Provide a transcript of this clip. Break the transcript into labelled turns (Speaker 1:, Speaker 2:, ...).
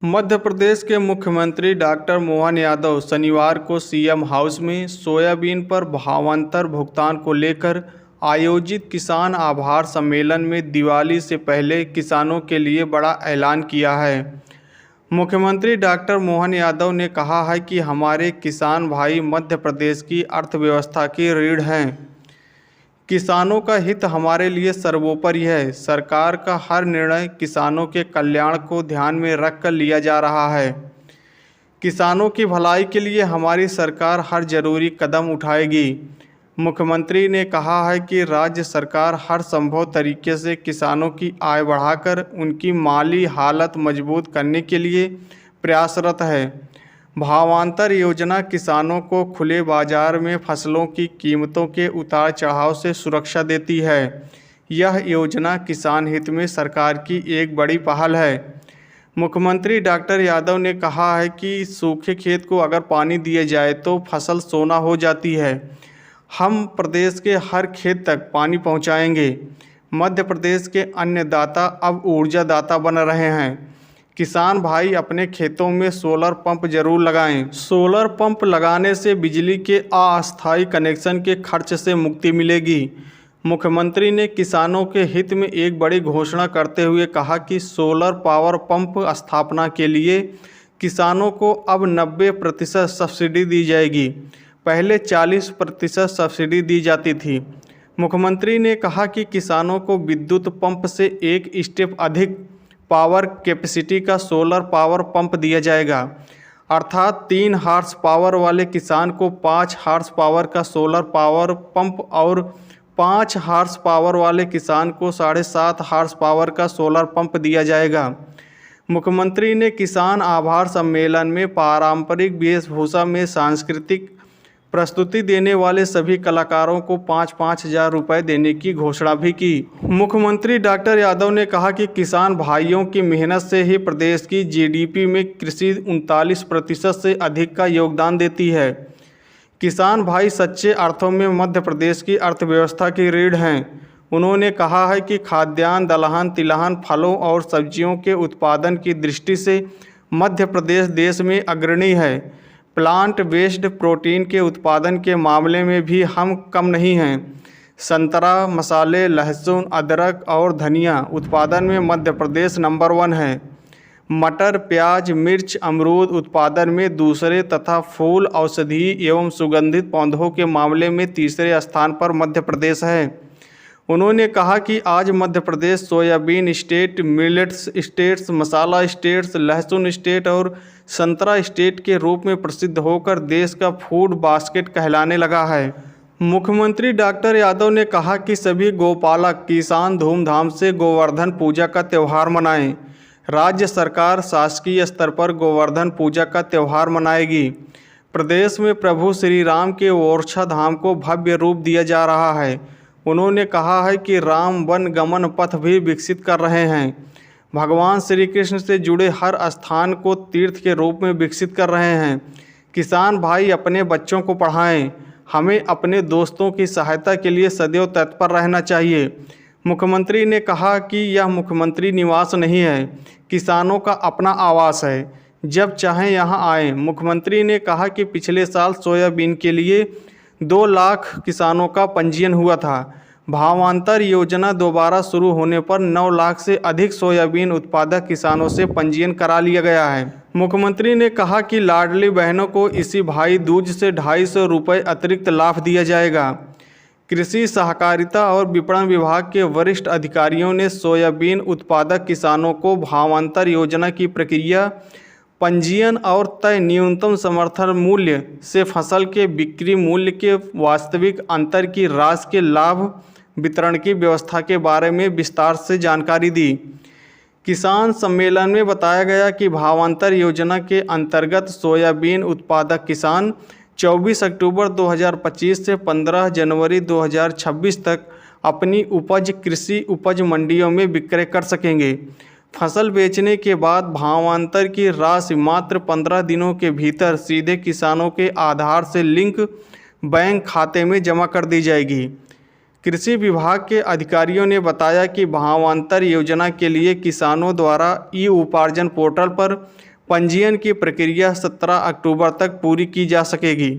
Speaker 1: मध्य प्रदेश के मुख्यमंत्री डॉक्टर मोहन यादव शनिवार को सीएम हाउस में सोयाबीन पर भावांतर भुगतान को लेकर आयोजित किसान आभार सम्मेलन में दिवाली से पहले किसानों के लिए बड़ा ऐलान किया है। मुख्यमंत्री डॉक्टर मोहन यादव ने कहा है कि हमारे किसान भाई मध्य प्रदेश की अर्थव्यवस्था की रीढ़ हैं। किसानों का हित हमारे लिए सर्वोपरि है। सरकार का हर निर्णय किसानों के कल्याण को ध्यान में रखकर लिया जा रहा है। किसानों की भलाई के लिए हमारी सरकार हर जरूरी कदम उठाएगी। मुख्यमंत्री ने कहा है कि राज्य सरकार हर संभव तरीके से किसानों की आय बढ़ाकर उनकी माली हालत मजबूत करने के लिए प्रयासरत है। भावांतर योजना किसानों को खुले बाजार में फसलों की कीमतों के उतार चढ़ाव से सुरक्षा देती है। यह योजना किसान हित में सरकार की एक बड़ी पहल है। मुख्यमंत्री डॉक्टर यादव ने कहा है कि सूखे खेत को अगर पानी दिया जाए तो फसल सोना हो जाती है। हम प्रदेश के हर खेत तक पानी पहुंचाएंगे। मध्य प्रदेश के अन्नदाता अब ऊर्जा दाता बन रहे हैं। किसान भाई अपने खेतों में सोलर पंप जरूर लगाएं। सोलर पंप लगाने से बिजली के अस्थायी कनेक्शन के खर्च से मुक्ति मिलेगी। मुख्यमंत्री ने किसानों के हित में एक बड़ी घोषणा करते हुए कहा कि सोलर पावर पंप स्थापना के लिए किसानों को अब 90% सब्सिडी दी जाएगी। पहले 40% सब्सिडी दी जाती थी। मुख्यमंत्री ने कहा कि किसानों को विद्युत पंप से एक स्टेप अधिक पावर कैपेसिटी का सोलर पावर पंप दिया जाएगा, अर्थात 3 हॉर्स पावर वाले किसान को 5 हॉर्स पावर का सोलर पावर पंप और 5 हॉर्स पावर वाले किसान को 7.5 हॉर्स पावर का सोलर पंप दिया जाएगा। मुख्यमंत्री ने किसान आभार सम्मेलन में पारंपरिक वेशभूषा में सांस्कृतिक प्रस्तुति देने वाले सभी कलाकारों को 5-5 हज़ार रुपये देने की घोषणा भी की। मुख्यमंत्री डॉक्टर यादव ने कहा कि किसान भाइयों की मेहनत से ही प्रदेश की जीडीपी में कृषि 39% से अधिक का योगदान देती है। किसान भाई सच्चे अर्थों में मध्य प्रदेश की अर्थव्यवस्था की रीढ़ हैं। उन्होंने कहा है कि खाद्यान्न, दलहन, तिलहन, फलों और सब्जियों के उत्पादन की दृष्टि से मध्य प्रदेश देश में अग्रणी है। प्लांट बेस्ड प्रोटीन के उत्पादन के मामले में भी हम कम नहीं हैं। संतरा, मसाले, लहसुन, अदरक और धनिया उत्पादन में मध्य प्रदेश नंबर 1 है। मटर, प्याज, मिर्च, अमरूद उत्पादन में दूसरे तथा फूल, औषधीय एवं सुगंधित पौधों के मामले में तीसरे स्थान पर मध्य प्रदेश है। उन्होंने कहा कि आज Madhya Pradesh soybean state, millets states, मसाला स्टेट्स, लहसुन स्टेट और संतरा स्टेट के रूप में प्रसिद्ध होकर देश का फूड बास्केट कहलाने लगा है। मुख्यमंत्री डॉक्टर यादव ने कहा कि सभी गौपालक किसान धूमधाम से गोवर्धन पूजा का त्यौहार मनाएं। राज्य सरकार शासकीय स्तर पर गोवर्धन पूजा का त्यौहार मनाएगी। प्रदेश में प्रभु श्री राम के ओरछा धाम को भव्य रूप दिया जा रहा है। उन्होंने कहा है कि राम वन गमन पथ भी विकसित कर रहे हैं। भगवान श्री कृष्ण से जुड़े हर स्थान को तीर्थ के रूप में विकसित कर रहे हैं। किसान भाई अपने बच्चों को पढ़ाएं। हमें अपने दोस्तों की सहायता के लिए सदैव तत्पर रहना चाहिए। मुख्यमंत्री ने कहा कि यह मुख्यमंत्री निवास नहीं है, किसानों का अपना आवास है। जब चाहें यहाँ आएँ। मुख्यमंत्री ने कहा कि पिछले साल सोयाबीन के लिए 2 लाख किसानों का पंजीयन हुआ था। भावांतर योजना दोबारा शुरू होने पर 9 लाख से अधिक सोयाबीन उत्पादक किसानों से पंजीयन करा लिया गया है। मुख्यमंत्री ने कहा कि लाडली बहनों को इसी भाई दूज से 250 रुपये अतिरिक्त लाभ दिया जाएगा। कृषि सहकारिता और विपणन विभाग के वरिष्ठ अधिकारियों ने सोयाबीन उत्पादक किसानों को भावांतर योजना की प्रक्रिया, पंजीयन और तय न्यूनतम समर्थन मूल्य से फसल के बिक्री मूल्य के वास्तविक अंतर की राशि के लाभ वितरण की व्यवस्था के बारे में विस्तार से जानकारी दी। किसान सम्मेलन में बताया गया कि भावांतर योजना के अंतर्गत सोयाबीन उत्पादक किसान 24 अक्टूबर 2025 से 15 जनवरी 2026 तक अपनी उपज कृषि उपज मंडियों में विक्रय कर सकेंगे। फसल बेचने के बाद भावांतर की राशि मात्र 15 दिनों के भीतर सीधे किसानों के आधार से लिंक बैंक खाते में जमा कर दी जाएगी। कृषि विभाग के अधिकारियों ने बताया कि भावांतर योजना के लिए किसानों द्वारा ई उपार्जन पोर्टल पर पंजीयन की प्रक्रिया 17 अक्टूबर तक पूरी की जा सकेगी।